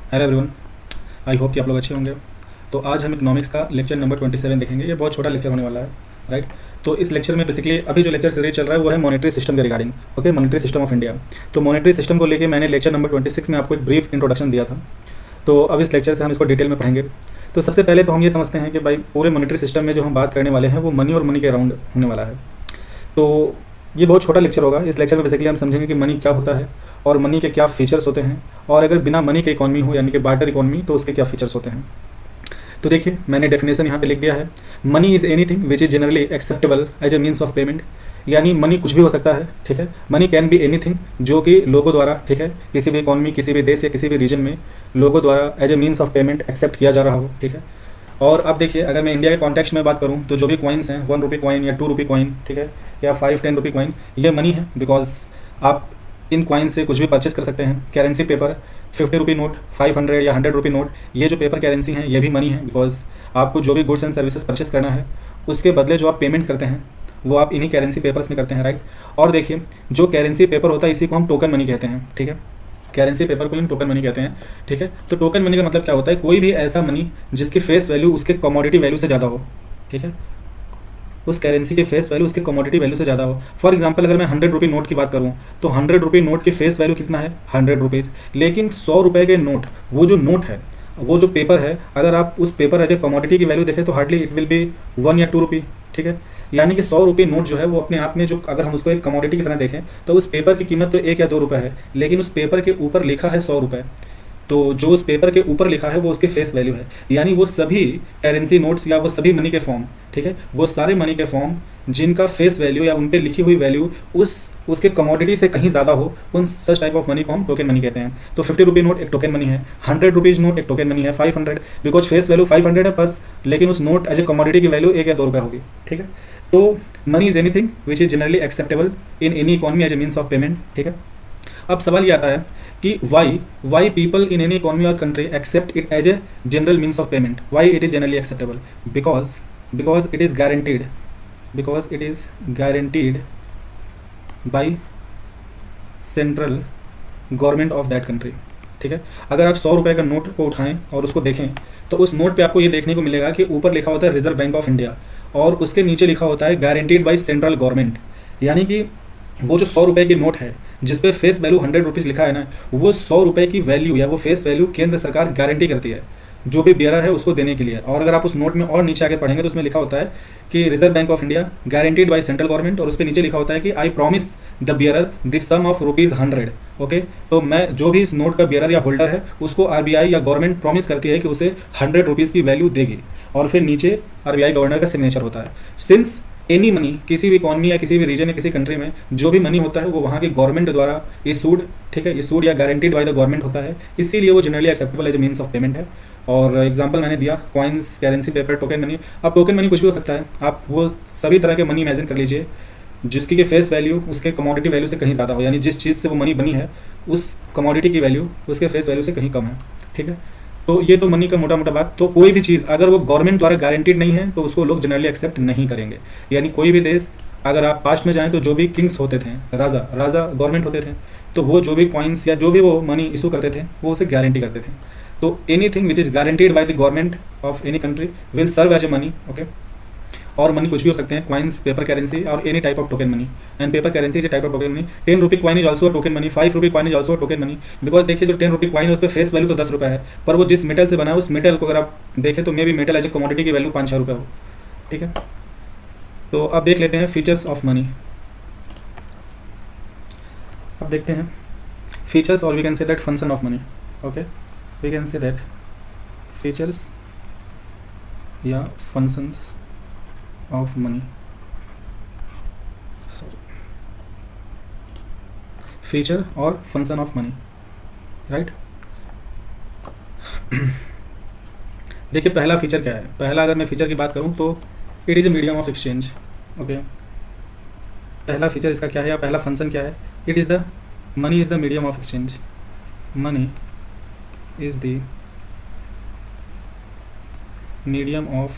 Hello everyone, I hope कि आप लोग अच्छे होंगे। तो आज हम इकोनॉमिक्स का लेक्चर नंबर 27 देखेंगे। ये बहुत छोटा लेक्चर होने वाला है, राइट। तो इस लेक्चर में बेसिकली अभी जो लेक्चर सीरीज चल रहा है वो है मॉनेटरी सिस्टम के regarding, okay, monetary system of India. तो मॉनेटरी सिस्टम को लेके मैंने लेक्चर नंबर 26 में आपको एक ब्रीफ इंट्रोडक्शन दिया था। तो अब इस लेक्चर से हम इसको डिटेल में पढ़ेंगे। तो सबसे पहले तो हम ये समझते हैं कि भाई पूरे मॉनेटरी सिस्टम में जो हम बात करने वाले हैं वो मनी और मनी के अराउंड होने वाला है। तो ये बहुत छोटा लेक्चर होगा। इस लेक्चर में बेसिकली हम समझेंगे कि मनी क्या होता है और मनी के क्या फीचर्स होते हैं, और अगर बिना मनी के इकॉनमी हो यानी कि बार्टर इकॉनमी तो उसके क्या फीचर्स होते हैं। तो देखिए, मैंने डेफिनेशन यहाँ पे लिख दिया है। Money is anything which is generally acceptable as a means of payment. यानी मनी कुछ भी हो सकता है, ठीक है। मनी कैन बी एनीथिंग जो कि लोगों द्वारा, ठीक है, किसी भी इकॉनमी, किसी भी देश या किसी भी रीजन में लोगों द्वारा as a means of payment accept किया जा रहा हो, ठीक है। और अब देखिए, अगर मैं इंडिया के कॉन्टेक्स्ट में बात करूँ तो जो भी कॉइन्स हैं, 1 रुपये कॉइन या 2 रुपये कॉइन, ठीक है, या 5-10 रुपये कॉइन, ये मनी है। बिकॉज आप इन कॉइन से कुछ भी परचेस कर सकते हैं। करेंसी पेपर, 50 रुपये नोट, 500 या 100 रुपये नोट, ये जो पेपर करेंसी हैं ये भी मनी है। बिकॉज आपको जो भी गुड्स एंड सर्विसेज परचेस करना है उसके बदले जो आप पेमेंट करते हैं वो आप इन्हीं करेंसी पेपर्स में करते हैं, राइट। और देखिए, जो करेंसी पेपर होता है इसी को हम टोकन मनी कहते हैं, ठीक है। करेंसी पेपर को हम टोकन मनी कहते हैं, ठीक है। तो टोकन मनी का मतलब क्या होता है? कोई भी ऐसा मनी जिसकी फेस वैल्यू उसके कमोडिटी वैल्यू से ज़्यादा हो, ठीक है। उस करेंसी की फेस वैल्यू उसके कमोडिटी वैल्यू से ज़्यादा हो। फॉर एग्जांपल, अगर मैं 100 रुपये नोट की बात करूँ तो 100 रुपये नोट की फेस वैल्यू कितना है? 100 रुपीज़। लेकिन 100 रुपये के नोट, वो जो नोट है, वो जो पेपर है, अगर आप उस पेपर एज ए कमोडिटी की वैल्यू देखें तो हार्डली इट विल बी 1 या 2 रुपये, ठीक है। यानी कि 100 रुपये नोट जो है वो अपने आप में, जो अगर हम उसको एक कमोडिटी की तरह देखें तो उस पेपर की कीमत तो 1 या 2 रुपये है, लेकिन उस पेपर के ऊपर लिखा है 100 रुपये। तो जो उस पेपर के ऊपर लिखा है वो उसकी फेस वैल्यू है। यानी वो सभी करेंसी नोट्स या वो सभी मनी के फॉर्म, ठीक है, वो सारे मनी के फॉर्म जिनका फेस वैल्यू या उन पे लिखी हुई वैल्यू उसके कमोडिटी से कहीं ज़्यादा हो, उन सच टाइप ऑफ मनी को हम टोकन मनी कहते हैं। तो 50 रुपये नोट एक टोकन मनी है, 100 रुपीज़ नोट एक टोकन मनी है, 500, बिकॉज फेस वैल्यू 500 है बस, लेकिन उस नोट एज ए कमोडिटी की वैल्यू 1 या 2 रुपये होगी, ठीक है। तो money is anything which is generally acceptable in any economy as a means of payment, ठीक है। अब सवाल ये आता है कि why people in any economy और country accept it as a general means of payment. Why it is generally acceptable? Because it is guaranteed, because it is guaranteed by central government of that country, ठीक है। अगर आप 100 रुपये का note को उठाएं और उसको देखें तो उस नोट पे आपको ये देखने को मिलेगा कि ऊपर लिखा होता है रिजर्व बैंक ऑफ इंडिया और उसके नीचे लिखा होता है गारंटीड बाई सेंट्रल गवर्नमेंट। यानी कि वो जो 100 रुपये की नोट है जिस पे फेस वैल्यू 100 रुपीज़ लिखा है ना, वो 100 रुपये की वैल्यू या वो फेस वैल्यू केंद्र सरकार गारंटी करती है जो भी बियरर है उसको देने के लिए। और अगर आप उस नोट में और नीचे आके पढ़ेंगे तो उसमें लिखा होता है कि Reserve Bank of India guaranteed by central government, और उस पर नीचे लिखा होता है कि I promise the bearer this sum of ₹100। Okay, तो मैं जो भी इस नोट का बियरर या होल्डर है उसको आरबीआई या गवर्नमेंट प्रॉमिस करती है कि उसे 100 रुपीज़ की वैल्यू देगी, और फिर नीचे आरबीआई गवर्नर का सिग्नेचर होता है। सिंस एनी मनी किसी भी इकॉनमी या किसी भी रीजन या किसी कंट्री में जो भी मनी होता है वो वहाँ की गवर्नमेंट द्वारा इशूड, ठीक है, इशूड या गारंटीड बाय द गवर्नमेंट होता है, इसीलिए वो generally acceptable as a means of payment है। और एग्जांपल मैंने दिया coins, currency paper, token money. अब टोकन मनी कुछ भी हो सकता है, आप वो सभी तरह के मनी इमेजिन कर लीजिए जिसकी कि फेस वैल्यू उसके कमोडिटी वैल्यू से कहीं ज़्यादा हो, यानी जिस चीज़ से वो मनी बनी है उस कमोडिटी की वैल्यू उसके फेस वैल्यू से कहीं कम है, ठीक है। तो ये तो मनी का मोटा मोटा बात। तो कोई भी चीज़ अगर वो गवर्नमेंट द्वारा गारंटीड नहीं है तो उसको लोग जनरली एक्सेप्ट नहीं करेंगे। यानी कोई भी देश, अगर आप पास्ट में जाएं तो जो भी किंग्स होते थे, राजा गवर्नमेंट होते थे, तो वो जो भी कॉइन्स या जो भी वो मनी इशू करते थे वो उसे गारंटी करते थे। तो anything which is guaranteed by the government of any country will serve as a money, okay. और मनी कुछ भी हो सकते हैं, कॉइन्स, पेपर करेंसी और any type of token money. And paper currency is a type of token money. 10 रुपये coin is also token money, 5 रुपये coin is also token money. Because देखिए, जो 10 रुपये कॉइन है उस पर फेस वैल्यू तो 10 रुपये है, पर वो जिस मेटल से बना है उस मेटल को अगर आप देखें तो may be metal as a commodity की वैल्यू 5-6 रुपये हो, ठीक है। तो अब देख लेते हैं फीचर्स ऑफ मनी। अब देखते हैं फीचर्स, और we can say that function of money, okay. We can say that features या functions of money, sorry, feature और फंक्शन ऑफ मनी, राइट। देखिए, पहला फीचर क्या है? पहला, अगर मैं फीचर की बात करूं तो it is a medium of exchange, okay. पहला फीचर इसका क्या है या पहला फंक्शन क्या है? It is the money is the medium of exchange. Money is the medium of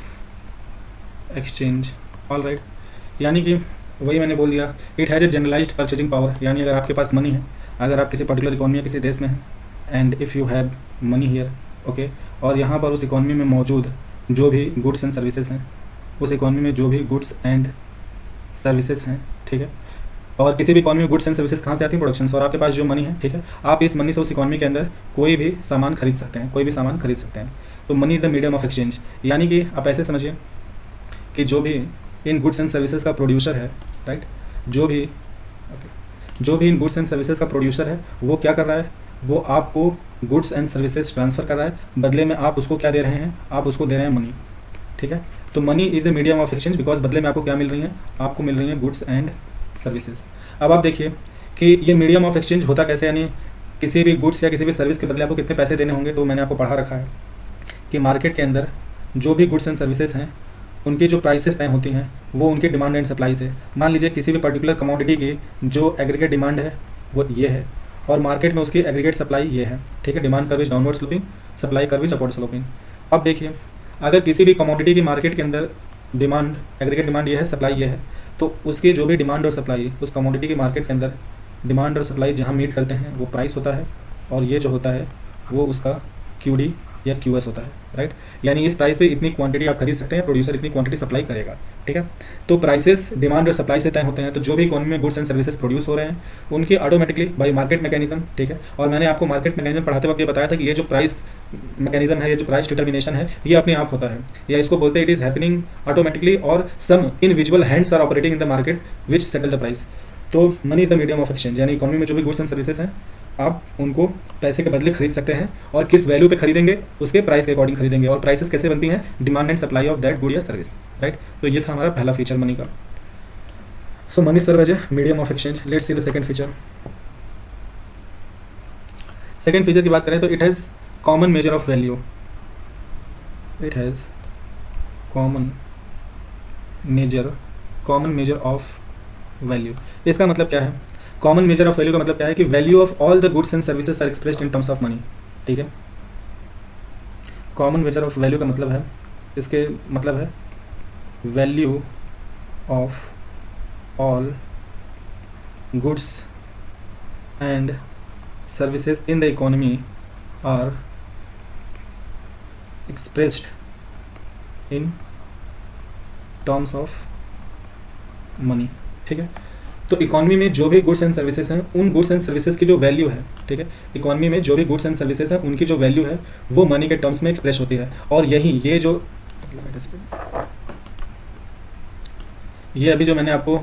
exchange, all right. यानी कि वही मैंने बोल दिया, it has a generalised purchasing power. यानी अगर आपके पास मनी है, अगर आप किसी पर्टिकुलर इकॉनमी या किसी देश में हैं, and if you have money here, okay. और यहाँ पर उस इकॉनमी में मौजूद जो भी गुड्स एंड सर्विसेज हैं, उस इकॉनमी में जो भी गुड्स एंड सर्विसेज हैं, ठीक है। और किसी भी इकॉनमी में गुड्स एंड सर्विसेज कहाँ से आती हैं? प्रोडक्शन से। और आपके पास जो मनी है, ठीक है, आप इस मनी से उस इकॉनमी के अंदर कोई भी सामान खरीद सकते हैं, कोई भी सामान खरीद सकते हैं। तो money is the medium of exchange. यानी कि आप ऐसे समझिए कि जो भी इन गुड्स एंड सर्विसेज का प्रोड्यूसर है, राइट, जो भी इन गुड्स एंड सर्विसेज का प्रोड्यूसर है, वो क्या कर रहा है? वो आपको गुड्स एंड सर्विसेज ट्रांसफ़र कर रहा है, बदले में आप उसको क्या दे रहे हैं? आप उसको दे रहे हैं मनी, ठीक है। तो money is a medium of exchange because बदले में आपको क्या मिल रही है? आपको मिल रही है गुड्स एंड सर्विसेज। अब आप देखिए कि ये मीडियम ऑफ एक्सचेंज होता कैसे, यानी किसी भी गुड्स या किसी भी सर्विस के बदले आपको कितने पैसे देने होंगे। तो मैंने आपको पढ़ा रखा है कि मार्केट के अंदर जो भी गुड्स एंड सर्विसेज हैं, उनकी जो प्राइसेस तय होती हैं वो उनके डिमांड एंड सप्लाई से। मान लीजिए किसी भी पर्टिकुलर कमोडिटी की जो एग्रीगेट डिमांड है वो ये है, और मार्केट में उसकी एग्रीगेट सप्लाई ये है, ठीक है। Demand curve is downward sloping, supply curve is upward sloping. अब देखिए, अगर किसी भी कमोडिटी की मार्केट के अंदर डिमांड, एग्रीगेट डिमांड ये है, सप्लाई ये है, तो उसकी जो भी डिमांड और सप्लाई, उस कमोडिटी की मार्केट के अंदर डिमांड और सप्लाई जहाँ मीट करते हैं वो प्राइस होता है, और ये जो होता है वो उसका QD या QS होता है, राइट। यानी इस प्राइस पे इतनी क्वांटिटी आप खरीद सकते हैं, प्रोड्यूसर इतनी क्वांटिटी सप्लाई करेगा, ठीक है। तो प्राइसेस डिमांड और सप्लाई से तय होते हैं। तो जो भी इकोनॉमी में गुड्स एंड सर्विसेज प्रोड्यूस हो रहे हैं उनकी ऑटोमेटिकली बाई मार्केट मैकेनिज्म, ठीक है। और मैंने आपको मार्केट मैकेनिज्म पढ़ाते वक्त ये बताया था कि ये जो प्राइस मैकेनिज्म है, ये जो प्राइस डिटर्मिनेशन है, ये अपने आप होता है, या इसको बोलते हैं इट इज़ हैपनिंग ऑटोमेटिकली, और some invisible hands are operating in the market which settle the price. तो money is the medium of exchange, यानी इकोनॉमी में जो भी गुड्स एंड सर्विसेज हैं आप उनको पैसे के बदले खरीद सकते हैं, और किस वैल्यू पे खरीदेंगे? उसके प्राइस के अकॉर्डिंग खरीदेंगे। और प्राइसेस कैसे बनती हैं? Demand and supply of that good या सर्विस, राइट। तो ये था हमारा पहला फीचर मनी का। So money serve as a medium of exchange. Let's see the second feature. Second feature की बात करें तो it has common measure of value. It has common measure of value. इसका मतलब क्या है? कॉमन मेजर ऑफ वैल्यू का मतलब क्या है कि value of all the goods and services are expressed in terms of money, ठीक है। कॉमन मेजर ऑफ वैल्यू का मतलब है, इसके मतलब है value of all goods and services in the economy are expressed in terms of money, ठीक है। तो इकोनॉमी में जो भी गुड्स एंड सर्विसेज हैं, उन गुड्स एंड सर्विसेज की जो वैल्यू है, ठीक है, इकोनॉमी में जो भी गुड्स एंड सर्विसेज हैं उनकी जो वैल्यू है वो मनी के टर्म्स में एक्सप्रेस होती है। और ये अभी जो मैंने आपको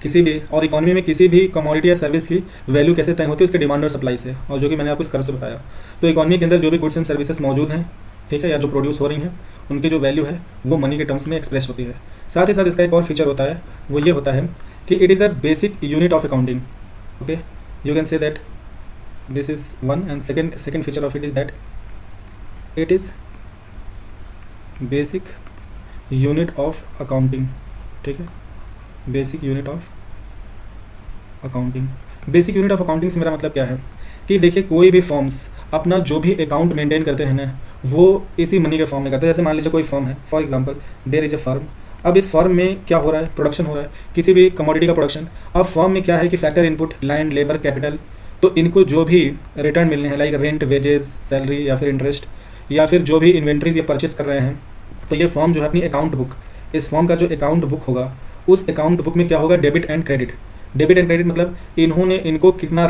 किसी भी और इकोनॉमी में किसी भी कमोडिटी या सर्विस की वैल्यू कैसे तय होती है? उसके डिमांड और सप्लाई से, और जो कि मैंने आपको इस कर्व से बताया। तो इकोनॉमी के अंदर जो भी गुड्स एंड सर्विसेज मौजूद हैं, ठीक है, या जो प्रोड्यूस हो रही हैं, उनकी जो वैल्यू है वो मनी के टर्म्स में एक्सप्रेस होती है। साथ ही साथ इसका एक और फीचर होता है, वो ये होता है कि it is a basic unit of accounting, okay, you can say that this is one, and second feature of it is that it is basic unit of accounting, ठीक है। Basic unit of accounting. Basic unit of accounting से मेरा मतलब क्या है कि देखिए, कोई भी फॉर्म्स अपना जो भी अकाउंट मेंटेन करते हैं ना, वो इसी मनी के फॉर्म में करते हैं। जैसे मान लीजिए कोई फॉर्म है, for example there is a firm. अब इस फर्म में क्या हो रहा है? प्रोडक्शन हो रहा है, किसी भी कमोडिटी का प्रोडक्शन। अब फर्म में क्या है कि factor input, land, labour, capital, तो इनको जो भी रिटर्न मिलने हैं, लाइक रेंट, वेजेस, सैलरी या फिर इंटरेस्ट, या फिर जो भी इन्वेंट्रीज ये परचेस कर रहे हैं, तो ये फर्म जो है अपनी अकाउंट बुक, इस फर्म का जो अकाउंट बुक होगा, उस अकाउंट बुक में क्या होगा? Debit and credit. Debit and credit मतलब इन्होंने कितना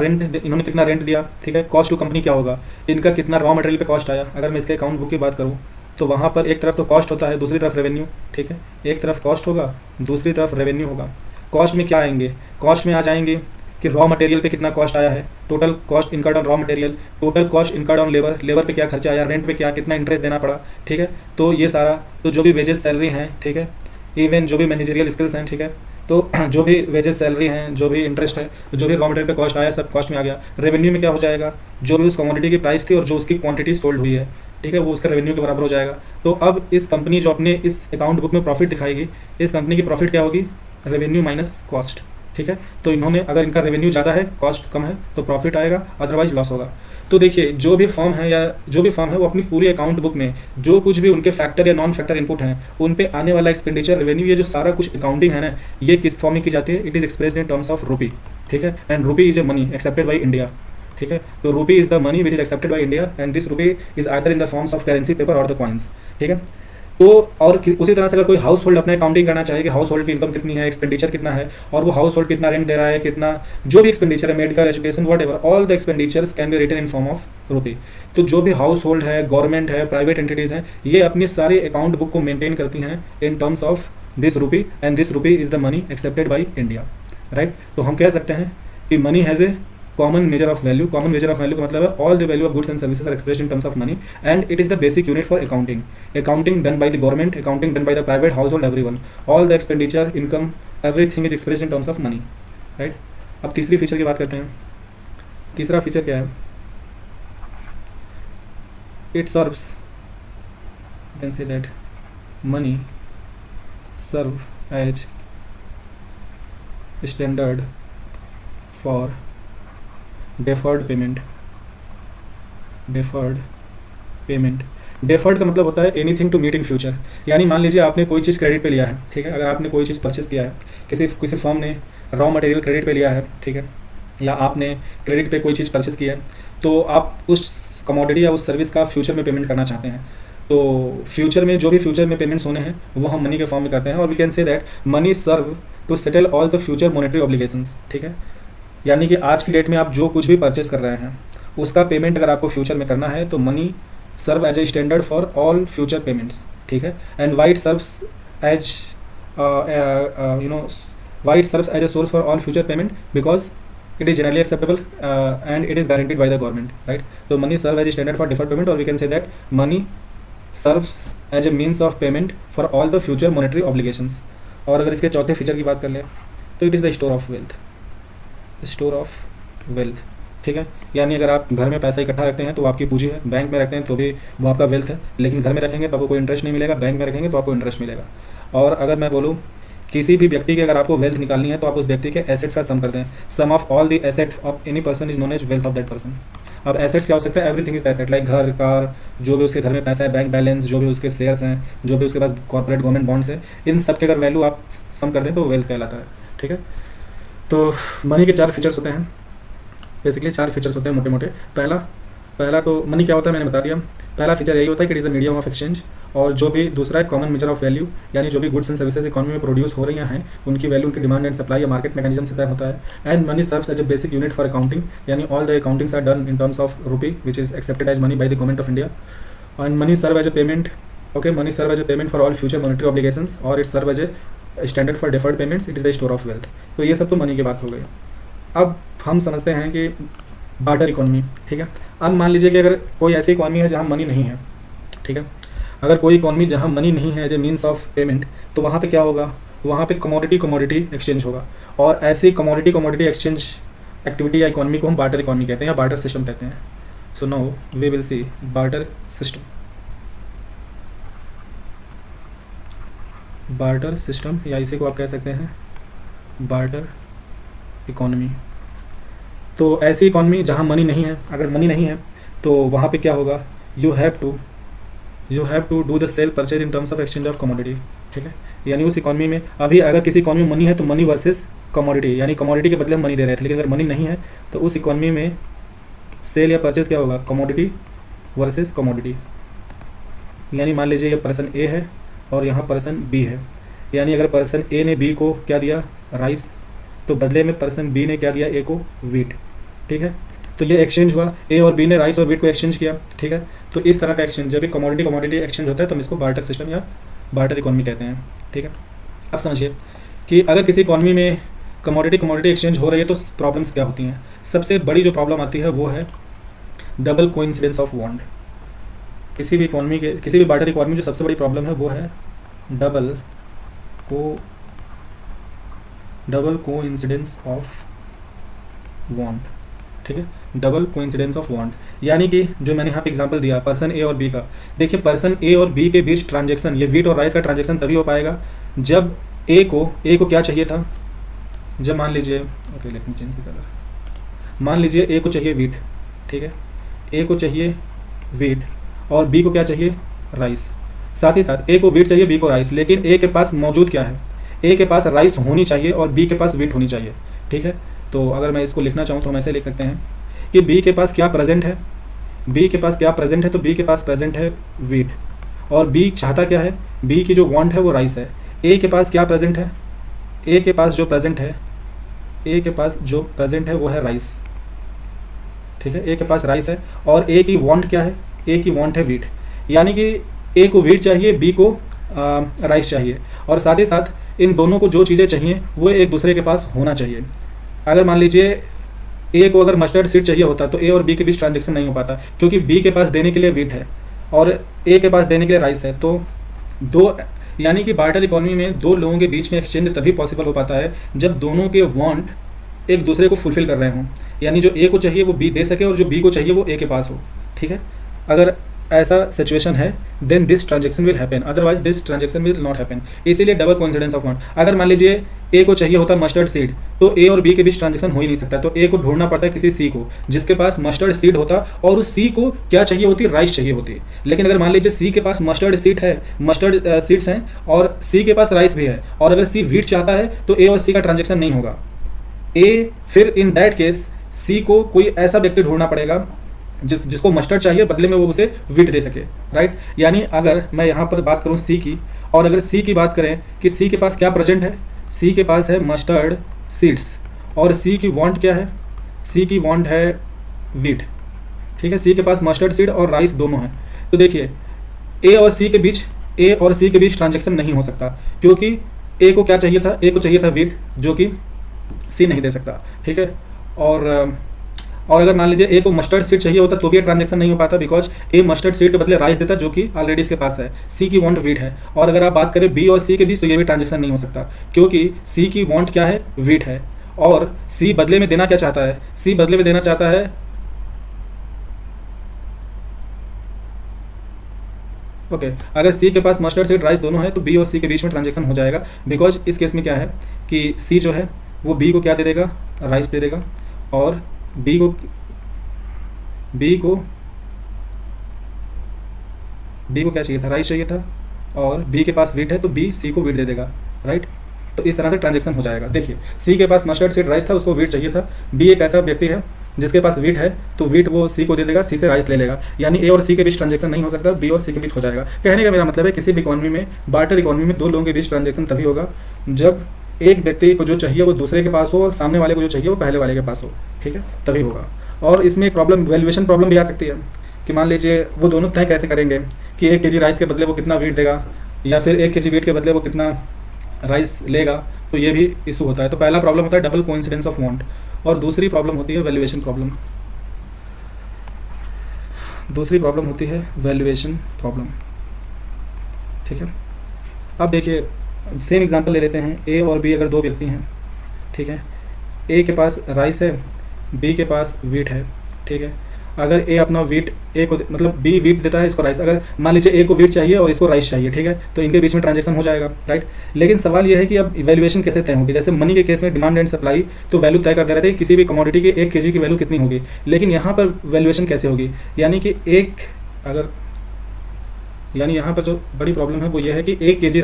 रेंट दिया, ठीक है। कॉस्ट टू कंपनी क्या होगा? इनका कितना रॉ मटेरियल पे कॉस्ट आया। अगर मैं इसके अकाउंट बुक की बात करूँ तो वहाँ पर एक तरफ तो कॉस्ट होता है, दूसरी तरफ रेवेन्यू, ठीक है। एक तरफ कॉस्ट होगा, दूसरी तरफ रेवेन्यू होगा। कॉस्ट में क्या आएंगे? कॉस्ट में आ जाएंगे कि रॉ मटेरियल पे कितना कॉस्ट आया है, total cost incurred on raw material, total cost incurred on labour, labour पे क्या खर्चा आया, रेंट पे क्या, कितना इंटरेस्ट देना पड़ा, ठीक है। तो ये सारा, तो जो भी वेजेस, सैलरी हैं, ठीक है, इवन जो भी मैनेजरियल स्किल्स हैं, ठीक है, तो जो भी वेजेस, सैलरी हैं, जो भी इंटरेस्ट है, जो भी रॉ मटेरियल पे कॉस्ट आया, सब कॉस्ट में आ गया। रेवेन्यू में क्या हो जाएगा? जो भी उस कमोडिटी की प्राइस थी और जो उसकी क्वांटिटी सोल्ड हुई है, ठीक है, वो उसका रेवेन्यू के बराबर हो जाएगा। तो अब इस कंपनी जो अपने इस अकाउंट बुक में प्रॉफिट दिखाएगी, इस कंपनी की प्रॉफिट क्या होगी? रेवेन्यू माइनस कॉस्ट, ठीक है। तो इन्होंने, अगर इनका रेवेन्यू ज़्यादा है, कॉस्ट कम है, तो प्रॉफिट आएगा, अदरवाइज लॉस होगा। तो देखिए, जो भी फर्म है वो अपनी पूरी अकाउंट बुक में जो कुछ भी उनके फैक्टर या नॉन फैक्टर इनपुट हैं, उन पे आने वाला एक्सपेंडिचर, रेवेन्यू, ये जो सारा कुछ अकाउंटिंग है ना, ये किस फॉर्म में की जाती है? It is expressed in terms of rupee, ठीक है। And rupee is a money accepted by India. ठीक है। तो रूपी is the money which is accepted by India and this रूपी is either in the forms of currency paper और the coins, ठीक है। तो और उसी तरह से अगर कोई हाउस होल्ड अपने अकाउंटिंग करना चाहे कि हाउस होल्ड की इनकम कितनी है, एक्सपेंडिचर कितना है, और वो हाउस होल्ड कितना रेंट दे रहा है, कितना जो भी एक्सपेंडिचर है, medical, education, whatever, all the expenditures can be written in form of rupee. तो जो भी हाउस होल्ड है, गवर्नमेंट है, प्राइवेट एंटिटीज़ हैं, ये अपनी सारी अकाउंट बुक को मेंटेन करती हैं in terms of this rupee and this rupee is the money accepted by India, right. तो हम कह सकते हैं कि money has a common measure of value. Common measure of value का मतलब है all the value of goods and services are expressed in terms of money and it is the basic unit for accounting. Accounting done by the government, accounting done by the private household, everyone. All the expenditure, income, everything is expressed in terms of money, right? अब तीसरी feature की बात करते हैं। तीसरा feature क्या है? It serves, you can say that money serve as standard for deferred payment. Deferred payment, deferred का मतलब होता है anything to meet in future. यानी मान लीजिए आपने कोई चीज़ क्रेडिट पे लिया है, ठीक है। अगर आपने कोई चीज़ परचेस किया है, किसी फर्म ने रॉ मटेरियल क्रेडिट पे लिया है, ठीक है, या आपने क्रेडिट पे कोई चीज़ परचेस किया है, तो आप उस कमोडिटी या उस सर्विस का फ्यूचर में पेमेंट करना चाहते हैं। तो फ्यूचर में जो भी फ्यूचर में पेमेंट्स होने हैं वो हम मनी के फॉर्म में करते हैं, और we can say that money serve to settle all the future monetary obligations, ठीक है। यानी कि आज की डेट में आप जो कुछ भी परचेस कर रहे हैं उसका पेमेंट अगर आपको फ्यूचर में करना है तो money serve as a standard for all future payments, ठीक है। And white serves as white serves as a source for all future payment because it is generally acceptable and it is guaranteed by the government, right? So money serve as a standard for deferred payment, or we can say that money serves as a means of payment for all the future monetary obligations. और अगर इसके चौथे feature की बात कर लें तो it is the store of wealth. Store of wealth, ठीक है। यानी अगर आप घर में पैसा इकट्ठा रखते हैं तो आपकी पूंजी है, बैंक में रखते हैं तो भी वो आपका वेल्थ है, लेकिन घर में रखेंगे तो आपको कोई इंटरेस्ट नहीं मिलेगा, बैंक में रखेंगे तो आपको इंटरेस्ट मिलेगा। और अगर मैं बोलूँ किसी भी व्यक्ति की अगर आपको वेल्थ निकालनी है तो आप उस व्यक्ति के एसेट्स का सम करते हैं। Sum of all the asset of any person is known as wealth of that person. अब एसेट्स क्या हो सकता है? एवरीथिंग इज एसेट, लाइक घर, कार, जो भी उसके घर में पैसा है, बैंक बैलेंस, जो भी उसके शेयर्स हैं, जो भी उसके पास कॉर्पोरेट गवर्नमेंट बॉन्ड्स हैं, इन सब के अगर वैल्यू आप सम कर दें तो वेल्थ कहलाता है, ठीक है। तो मनी के 4 फीचर्स होते हैं, बेसिकली 4 फीचर्स होते हैं मोटे मोटे। पहला तो मनी क्या होता है मैंने बता दिया। पहला फीचर यही होता है कि it is the medium of exchange, और जो भी दूसरा है कॉमन मेजर ऑफ वैल्यू, यानी जो भी गुड्स एंड सर्विसेज इकोनॉमी में प्रोड्यूस हो रही हैं उनकी वैल्यू उनकी डिमांड एंड सप्लाई या मार्केट मैकेनिज्म से तय होता है। And money serves as a basic unit for accounting, यानी all the accountings are done in terms of rupee which is accepted as money by the government of India. And money serve as a payment, okay, money serve as a payment for all future monetary obligations, और it serve as a standard for deferred payments, it is the store of wealth. तो ये सब तो money की बात हो गई। अब हम समझते हैं कि बार्टर इकोनॉमी, ठीक है। अब मान लीजिए कि अगर कोई ऐसी इकोनॉमी है जहाँ मनी नहीं है, ठीक है, अगर कोई इकोनॉमी जहाँ मनी नहीं है as a means of payment, तो वहाँ पे क्या होगा? वहाँ पे कमोडिटी एक्सचेंज होगा, और ऐसी कमोडिटी एक्सचेंज एक्टिविटी या इकोनॉमी को हम बार्टर इकोनॉमी कहते हैं या बार्टर सिस्टम कहते हैं। So now we will see barter system. Barter system या इसी को आप कह सकते हैं बार्टर इकोनॉमी। तो ऐसी इकोनॉमी जहाँ मनी नहीं है, अगर मनी नहीं है तो वहाँ पे क्या होगा? You have to do the sale purchase in terms of exchange of commodity, ठीक है। यानी उस इकोनॉमी में अभी अगर किसी इकोनॉमी में मनी है तो मनी वर्सेस कमोडिटी, यानी कमोडिटी के बदले हम मनी दे रहे थे, लेकिन अगर मनी नहीं है तो उस इकोनॉमी में सेल या परचेज क्या होगा? Commodity versus commodity. यानी मान लीजिए ये पर्सन ए है और यहाँ पर्सन बी है, यानी अगर पर्सन ए ने बी को क्या दिया? राइस, तो बदले में पर्सन बी ने क्या दिया? ए को वीट, ठीक है। तो ये एक्सचेंज हुआ, ए और बी ने राइस और वीट को एक्सचेंज किया, ठीक है। तो इस तरह का एक्सचेंज, जब भी कमोडिटी एक्सचेंज होता है तो हम इसको बार्टर सिस्टम या बार्टर इकोनॉमी कहते हैं, ठीक है। अब समझिए कि अगर किसी इकोनॉमी में कमोडिटी एक्सचेंज हो रही है तो प्रॉब्लम्स क्या होती हैं। सबसे बड़ी जो प्रॉब्लम आती है वो है डबल कोइंसिडेंस ऑफ बॉन्ड। किसी भी बार्टर इकोनॉमी जो सबसे बड़ी प्रॉब्लम है वो है डबल कोइंसिडेंस ऑफ बॉन्ड, ठीक है। डबल कोइंसिडेंस ऑफ बॉन्ड, यानी कि जो मैंने यहाँ पे एग्जांपल दिया पर्सन ए और बी का, देखिए पर्सन ए और बी के बीच ट्रांजैक्शन, ये वीट और राइस का ट्रांजैक्शन तभी हो पाएगा जब ए को क्या चाहिए था? जब मान लीजिए, okay let me change the colour, मान लीजिए ए को चाहिए वीट, ठीक है, ए को चाहिए वीट और बी को क्या चाहिए? राइस। साथ ही साथ ए को वीट चाहिए, बी को राइस, लेकिन ए के पास मौजूद क्या है? ए के पास राइस होनी चाहिए और बी के पास वीट होनी चाहिए, ठीक है। तो अगर मैं इसको लिखना चाहूँ तो हम ऐसे लिख सकते हैं कि बी के पास क्या प्रेजेंट है, बी के पास क्या प्रेजेंट है, तो बी के पास प्रेजेंट है वीट, और बी चाहता क्या है, बी की जो वांट है वो राइस है। ए के पास क्या प्रेजेंट है, ए के पास जो प्रेजेंट है, ए के पास जो प्रेजेंट है वो है राइस, ठीक है, ए के पास राइस है, और ए की वांट क्या है, ए की वांट है वीट, यानी कि ए को वीट चाहिए, बी को राइस चाहिए, और साथ ही साथ इन दोनों को जो चीज़ें चाहिए वो एक दूसरे के पास होना चाहिए। अगर मान लीजिए ए को अगर मस्टर्ड सीड चाहिए होता तो ए और बी के बीच ट्रांजेक्शन नहीं हो पाता, क्योंकि बी के पास देने के लिए वीट है और ए के पास देने के लिए राइस है। तो दो, यानी कि बार्टर इकोनॉमी में दो लोगों के बीच में एक्सचेंज तभी पॉसिबल हो पाता है जब दोनों के वांट एक दूसरे को फुलफिल कर रहे हों, यानी जो ए को चाहिए वो बी दे सके और जो बी को चाहिए वो ए के पास हो, ठीक है। अगर ऐसा सिचुएशन है then this transaction will happen, otherwise this transaction will not happen. इसीलिए डबल कोइंसिडेंस ऑफ वांट। अगर मान लीजिए ए को चाहिए होता मस्टर्ड सीड, तो ए और बी के बीच ट्रांजेक्शन हो ही नहीं सकता, तो ए को ढूंढना पड़ता है किसी सी को जिसके पास मस्टर्ड सीड होता, और उस सी को क्या चाहिए होती, राइस चाहिए होती। लेकिन अगर मान लीजिए सी के पास मस्टर्ड सीड है, मस्टर्ड सीड्स हैं और सी के पास राइस भी है, और अगर सी वीट चाहता है तो ए और सी का ट्रांजेक्शन नहीं होगा। ए फिर इन दैट केस सी को कोई ऐसा व्यक्ति ढूंढना पड़ेगा जिसको मस्टर्ड चाहिए, बदले में वो उसे वीट दे सके, राइट। यानी अगर मैं यहाँ पर बात करूँ सी की, और अगर सी की बात करें कि सी के पास क्या प्रेजेंट है, सी के पास है मस्टर्ड सीड्स, और सी की वांट क्या है, सी की वांट है वीट, ठीक है। सी के पास मस्टर्ड सीड और राइस दोनों हैं। तो देखिए ए और सी के बीच ट्रांजेक्शन नहीं हो सकता, क्योंकि ए को क्या चाहिए था, ए को चाहिए था वीट, जो कि सी नहीं दे सकता, ठीक है। और अगर मान लीजिए ए को मस्टर्ड सीड चाहिए होता तो भी ट्रांजेक्शन नहीं हो पाता, बिकॉज ए मस्टर्ड सीड के बदले राइस देता, जो कि ऑलरेडी इसके पास है। सी की वांट वीट है, और अगर आप बात करें बी और सी के बीच, तो ये भी ट्रांजेक्शन नहीं हो सकता, क्योंकि सी की वांट क्या है, वीट है, और सी बदले में देना क्या चाहता है, सी बदले में देना चाहता है ओके अगर सी के पास मस्टर्ड सीड राइस दोनों है तो बी और सी के बीच में ट्रांजेक्शन हो जाएगा, बिकॉज इस केस में क्या है कि सी जो है वो बी को क्या दे देगा, राइस दे देगा, और बी को क्या चाहिए था, राइस चाहिए था, और बी के पास वीट है तो बी सी को वीट दे देगा, राइट। तो इस तरह से ट्रांजेक्शन हो जाएगा। देखिए सी के पास मस्टर्ड सीड राइस था, उसको वीट चाहिए था, बी एक ऐसा व्यक्ति है जिसके पास वीट है, तो वीट वो सी को दे देगा, सी से राइस ले लेगा, यानी ए और सी के बीच ट्रांजेक्शन नहीं हो सकता, बी और सी के बीच हो जाएगा। कहने का मेरा मतलब है किसी भी इकोनॉमी में, बार्टर इकोनॉमी में, दो लोगों के बीच ट्रांजेक्शन तभी होगा जब एक व्यक्ति को जो चाहिए वो दूसरे के पास हो और सामने वाले को जो चाहिए वो पहले वाले के पास हो, ठीक है, तभी होगा। और इसमें एक प्रॉब्लम, वैल्यूएशन प्रॉब्लम भी आ सकती है कि मान लीजिए वो दोनों तय कैसे करेंगे कि 1 kg राइस के बदले वो कितना वीट देगा, या फिर 1 kg वीट के बदले वो कितना राइस लेगा, तो ये भी इशू होता है। तो पहला प्रॉब्लम होता है डबल कोइंसिडेंस ऑफ वांट, और दूसरी प्रॉब्लम होती है वैल्यूएशन प्रॉब्लम, ठीक है। अब देखिए सेम एग्जांपल ले लेते हैं, ए और बी अगर दो व्यक्ति हैं, ठीक है, ए के पास राइस है, बी के पास वीट है, ठीक है। अगर ए अपना वीट ए को मतलब बी वीट देता है, इसको राइस, अगर मान लीजिए ए को वीट चाहिए और इसको राइस चाहिए, ठीक है, तो इनके बीच में ट्रांजेक्शन हो जाएगा, राइट। लेकिन सवाल यह है कि अब वैल्यूएशन कैसे तय होगी। जैसे मनी के केस में डिमांड एंड सप्लाई तो वैल्यू तय करते रहते हैं, किसी भी कमोडिटी की 1 kg की वैल्यू कितनी होगी, लेकिन यहाँ पर वैल्यूएशन कैसे होगी, यानी कि यहाँ पर जो बड़ी प्रॉब्लम है वो ये है कि 1 kg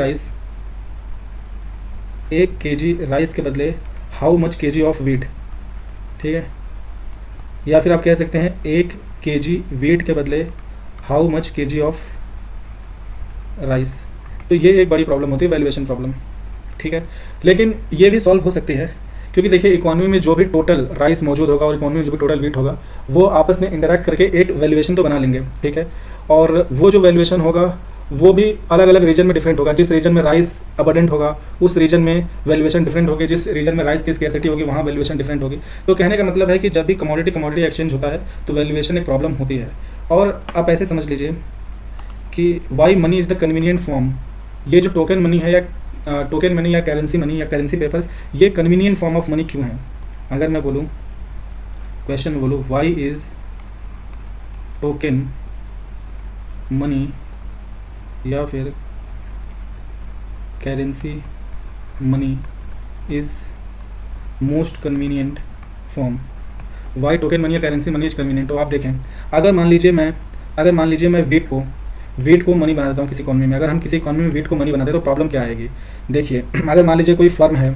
राइस के बदले how much kg of wheat, ठीक है, या फिर आप कह सकते हैं 1 kg वीट के बदले how much kg of rice. तो ये एक बड़ी प्रॉब्लम होती है, वैल्यूएशन प्रॉब्लम, ठीक है। लेकिन ये भी सॉल्व हो सकती है, क्योंकि देखिए इकोनॉमी में जो भी टोटल राइस मौजूद होगा और इकोनॉमी में जो भी टोटल वीट होगा वो आपस में इंटरेक्ट करके एक वैल्यूएशन तो बना लेंगे, ठीक है। और वो जो वैल्यूएशन होगा वो भी अलग अलग रीजन में डिफरेंट होगा। जिस रीजन में राइस अबंडेंट होगा उस रीजन में वैल्यूएशन डिफरेंट होगी, जिस रीजन में राइस की स्कैर्सिटी होगी वहाँ वैल्यूएशन डिफरेंट होगी। तो कहने का मतलब है कि जब भी कमोडिटी एक्सचेंज होता है तो वैल्यूएशन एक प्रॉब्लम होती है। और आप ऐसे समझ लीजिए कि why money is the convenient form, ये जो टोकन मनी है या टोकन मनी या करेंसी मनी या करेंसी पेपर्स, ये कन्वीनियंट फॉर्म ऑफ मनी क्यों है। अगर मैं बोलूँ क्वेश्चन में बोलूँ वाई इज़ टोकन मनी या फिर currency money is most convenient form, why token money या करेंसी मनी इज कन्वीनियंट। तो आप देखें अगर मान लीजिए मैं वीट को मनी बना देता हूँ किसी इकॉनमी में, अगर हम किसी इकॉनमी में वीट को मनी बनाते हैं तो प्रॉब्लम क्या आएगी। देखिए अगर मान लीजिए कोई फर्म है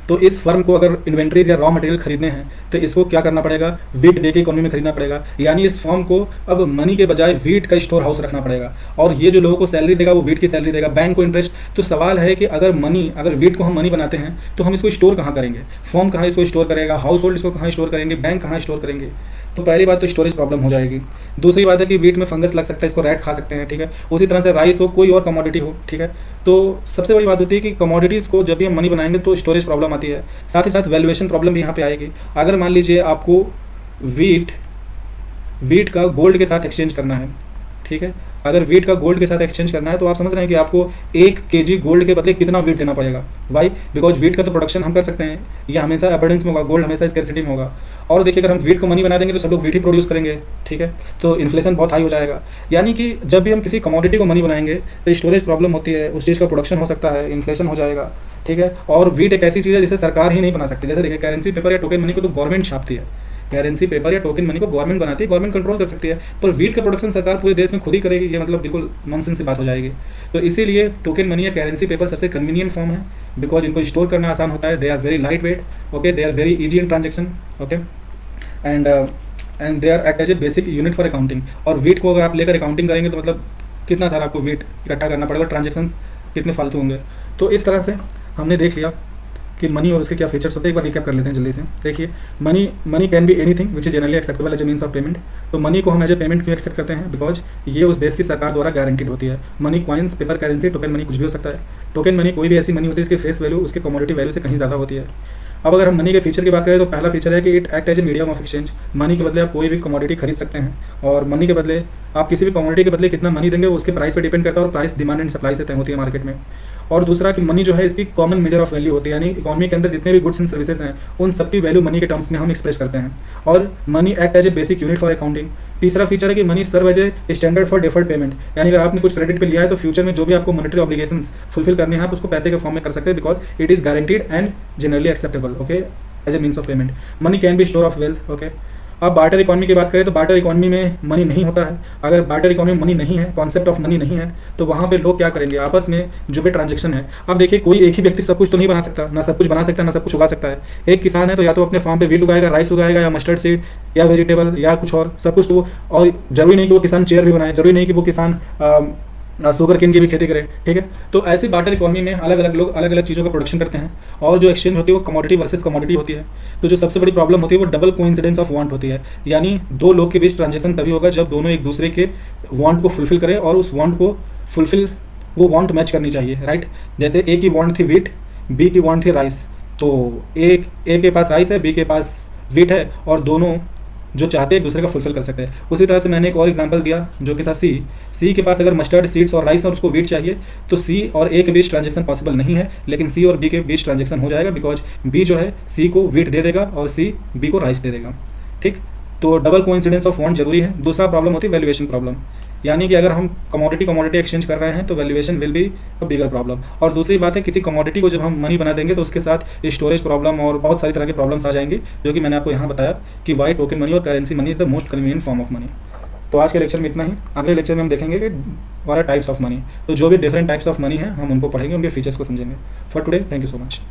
तो इस फर्म को अगर इन्वेंट्रीज या रॉ मटेरियल खरीदने हैं तो इसको क्या करना पड़ेगा, वीट डे की इकोनॉमी में खरीदना पड़ेगा। यानी इस फर्म को अब मनी के बजाय वीट का स्टोर हाउस रखना पड़ेगा, और ये जो लोगों को सैलरी देगा वो वीट की सैलरी देगा, बैंक को इंटरेस्ट। तो सवाल है कि अगर वीट को हम मनी बनाते हैं तो हम इसको स्टोर कहाँ करेंगे, फर्म कहाँ इसको स्टोर करेगा, हाउस होल्ड इसको कहाँ स्टोर करेंगे, बैंक कहाँ स्टोर करेंगे। तो पहली बात तो स्टोरेज प्रॉब्लम हो जाएगी। दूसरी बात है कि वीट में फंगस लग सकता है, इसको रैट खा सकते हैं, ठीक है। उसी तरह से राइस हो, कोई और कमोडिटी हो, ठीक है। तो सबसे बड़ी बात होती है कि कमोडिटीज़ को जब भी हम मनी बनाएंगे तो स्टोरेज प्रॉब्लम आती है, साथ ही साथ वैल्यूएशन प्रॉब्लम भी यहाँ पे आएगी। अगर मान लीजिए आपको वीट का गोल्ड के साथ एक्सचेंज करना है, ठीक है, अगर वीट का गोल्ड के साथ एक्सचेंज करना है तो आप समझ रहे हैं कि आपको 1 kg गोल्ड के बदले कितना वीट देना पड़ेगा। वाई? बिकॉज वीट का तो प्रोडक्शन हम कर सकते हैं, ये हमेशा एबंडेंस में होगा, गोल्ड हमेशा स्कैरसिटी में होगा। और देखिए, अगर हम वीट को मनी बना देंगे तो सब लोग वीट ही प्रोड्यूस करेंगे, ठीक है, तो इन्फ्लेशन बहुत हाई हो जाएगा। यानी कि जब भी हम किसी कमोडिटी को मनी बनाएंगे तो स्टोरेज प्रॉब्लम होती है, उस चीज़ का प्रोडक्शन हो सकता है, इन्फ्लेशन हो जाएगा, ठीक है। और वीट एक ऐसी चीज़ है जिसे सरकार ही नहीं बना सकती। जैसे देखिए, करेंसी पेपर या टोकन मनी को तो गवर्नमेंट छापती है, करेंसी पेपर या टोकन मनी को गवर्नमेंट बनाती है, गवर्नमेंट कंट्रोल कर सकती है, पर वीट का प्रोडक्शन सरकार पूरे देश में खुद ही करेगी, ये मतलब बिल्कुल नॉनसेंस की बात हो जाएगी। तो इसीलिए टोकन मनी या करेंसी पेपर सबसे कन्वीनियंट फॉर्म है, बिकॉज इनको स्टोर करना आसान होता है, they are very light weight, okay, they are very easy in transaction, okay, and they are act as a basic unit for accounting. और wheat को अगर आप लेकर अकाउंटिंग करेंगे तो मतलब कितना सारा आपको वीट इकट्ठा करना पड़ेगा, ट्रांजेक्शन कितने फालतू होंगे। तो इस तरह से हमने देख लिया कि मनी और उसके क्या फीचर्स होते हैं। एक बार रिकैप कर लेते हैं जल्दी से। देखिए, money can be anything which is generally acceptable as a means of payment. तो मनी को हम एज ए पेमेंट क्यों एक्सेप्ट करते हैं, बिकॉज ये उस देश की सरकार द्वारा गारंटीड होती है। Money coins, paper currency, token money कुछ भी हो सकता है। टोकन मनी कोई भी ऐसी मनी होती है इसकी फेस वैल्यू उसके कमोडिटी वैल्यू से कहीं ज़्यादा होती है। अब अगर हम मनी के फीचर की बात करें तो पहला फीचर है कि it act as a medium of exchange. Money के बदले आप कोई भी कमोडिटी खरीद सकते हैं, और मनी के बदले आप किसी भी कमोडिटी के बदले कितना मनी देंगे वो उसके प्राइस पर डिपेंड करता है, और प्राइस डिमांड एंड सप्लाई से तय होती है मार्केट में। और दूसरा कि मनी जो है इसकी कॉमन मेजर ऑफ वैल्यू होती है, यानी इकोनॉमी के अंदर जितने भी गुड्स एंड सर्विसेज हैं उन सबकी वैल्यू मनी के टर्म्स में हम एक्सप्रेस करते हैं। और money act as a basic unit for accounting. तीसरा फीचर है कि money serve as a standard for deferred payment, यानी अगर आपने कुछ क्रेडिट पे लिया है तो फ्यूचर में जो भी आपको मॉनेटरी ऑब्लिगेशंस फुलफिल करने हैं आप उसको पैसे के फॉर्म में कर सकते हैं, because it is guaranteed and generally acceptable, okay, as a means of payment. Money can be store of wealth, okay. अब बार्टर इकोनॉमी की बात करें तो बार्टर इकोनॉमी में मनी नहीं होता है। अगर बार्टर इकोनॉमी में मनी नहीं है, कॉन्सेप्ट ऑफ मनी नहीं है, तो वहाँ पे लोग क्या करेंगे, आपस में जो भी ट्रांजेक्शन है। अब देखिए, कोई एक ही व्यक्ति सब कुछ तो नहीं बना सकता, ना सब कुछ बना सकता है, ना सब कुछ उगा सकता है। एक किसान है तो या तो अपने फार्म पे वीट उगाएगा, राइस उगाएगा, या मस्टर्ड सीड, या वेजिटेबल, या कुछ और, सब कुछ तो। और जरूरी नहीं कि वो किसान चेयर भी बनाए, जरूरी नहीं कि वो किसान शुगर केन की भी खेती करें, ठीक है। तो ऐसी बार्टर इकोनॉमी में अलग अलग लोग अलग अलग चीज़ों का प्रोडक्शन करते हैं, और जो एक्सचेंज होती है वो कमोडिटी वर्सेस कमोडिटी होती है। तो जो सबसे बड़ी प्रॉब्लम होती है वो डबल कोइंसिडेंस ऑफ वांट होती है, यानी दो लोग के बीच ट्रांजेक्शन तभी होगा जब दोनों एक दूसरे के वांट को फुलफिल करें, और उस वांट को फुलफिल वो वांट मैच करनी चाहिए, राइट। जैसे ए की वांट थी वीट, बी की वांट थी राइस, तो ए के पास राइस है, बी के पास वीट है, और दोनों जो चाहते हैं एक दूसरे का फुलफिल कर सकते हैं। उसी तरह से मैंने एक और एग्जांपल दिया जो कि था सी के पास अगर मस्टर्ड सीड्स और राइस और उसको वीट चाहिए, तो सी और ए के बीच ट्रांजेक्शन पॉसिबल नहीं है, लेकिन सी और बी के बीच ट्रांजेक्शन हो जाएगा, बिकॉज बी जो है सी को वीट दे देगा और सी बी को राइस दे देगा, ठीक। तो डबल कोइंसिडेंस ऑफ वांट जरूरी है। दूसरा प्रॉब्लम होती है वैल्यूएशन प्रॉब्लम, यानी कि अगर हम कमोडिटी एक्सचेंज कर रहे हैं तो valuation will be a bigger problem. और दूसरी बात है, किसी कमोडिटी को जब हम मनी बना देंगे तो उसके साथ स्टोरेज प्रॉब्लम और बहुत सारी तरह के प्रॉब्लम्स आ जाएंगे, जो कि मैंने आपको यहाँ बताया कि वाई टोकन मनी और currency money is the most convenient form of money. तो आज के लेक्चर में इतना ही। अगले लेक्चर में हम देखेंगे कि what are types of money, तो जो भी डिफरेंट टाइप्स ऑफ मनी है हम उनको पढ़ेंगे, उनके फीचर्स को समझेंगे। For today, thank you so much.